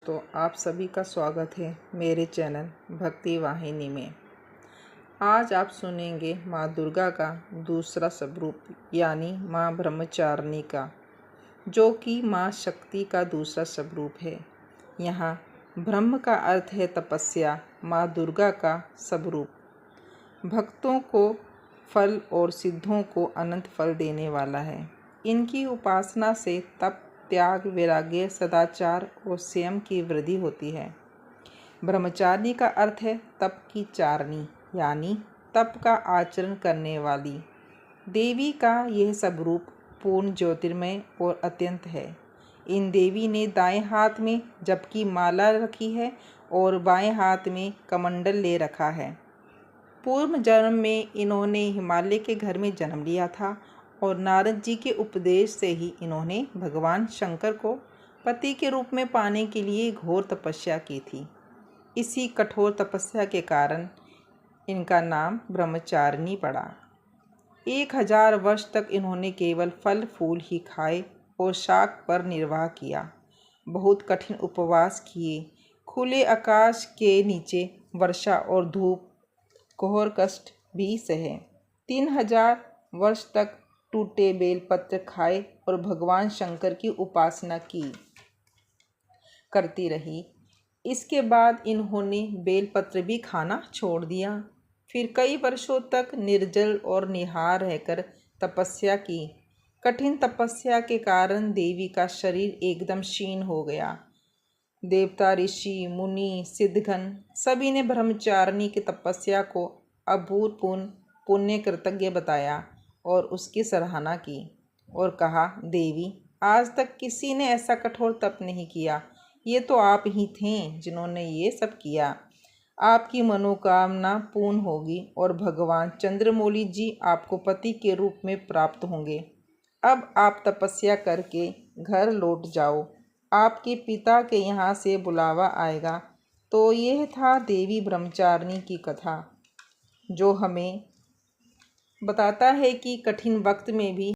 तो आप सभी का स्वागत है मेरे चैनल भक्ति वाहिनी में। आज आप सुनेंगे माँ दुर्गा का दूसरा स्वरूप यानी माँ ब्रह्मचारिणी का, जो कि माँ शक्ति का दूसरा स्वरूप है। यहाँ ब्रह्म का अर्थ है तपस्या, माँ दुर्गा का स्वरूप भक्तों को फल और सिद्धों को अनंत फल देने वाला है। इनकी उपासना से तप, त्याग, वैराग्य, सदाचार और संयम की वृद्धि होती है। ब्रह्मचारिणी का अर्थ है तप की चारणी यानी तप का आचरण करने वाली। देवी का यह स्वरूप पूर्ण ज्योतिर्मय और अत्यंत है। इन देवी ने दाएं हाथ में जप की माला रखी है और बाएं हाथ में कमंडल ले रखा है। पूर्व जन्म में इन्होंने हिमालय के घर में जन्म लिया था और नारद जी के उपदेश से ही इन्होंने भगवान शंकर को पति के रूप में पाने के लिए घोर तपस्या की थी। इसी कठोर तपस्या के कारण इनका नाम ब्रह्मचारिणी पड़ा। 1000 वर्ष तक इन्होंने केवल फल फूल ही खाए और शाक पर निर्वाह किया। बहुत कठिन उपवास किए, खुले आकाश के नीचे वर्षा और धूप, घोर कष्ट भी सहे। 3000 वर्ष तक टूटे बेलपत्र खाए और भगवान शंकर की उपासना करती रही। इसके बाद इन्होंने बेलपत्र भी खाना छोड़ दिया। फिर कई वर्षों तक निर्जल और निहार रहकर तपस्या की। कठिन तपस्या के कारण देवी का शरीर एकदम क्षीण हो गया। देवता, ऋषि, मुनि, सिद्धगण सभी ने ब्रह्मचारिणी की तपस्या को अभूतपूर्व पुण्य कृतज्ञ बताया और उसकी सराहना की और कहा, देवी, आज तक किसी ने ऐसा कठोर तप नहीं किया। ये तो आप ही थे जिन्होंने ये सब किया। आपकी मनोकामना पूर्ण होगी और भगवान चंद्रमौली जी आपको पति के रूप में प्राप्त होंगे। अब आप तपस्या करके घर लौट जाओ, आपके पिता के यहाँ से बुलावा आएगा। तो यह था देवी ब्रह्मचारिणी की कथा, जो हमें बताता है कि कठिन वक्त में भी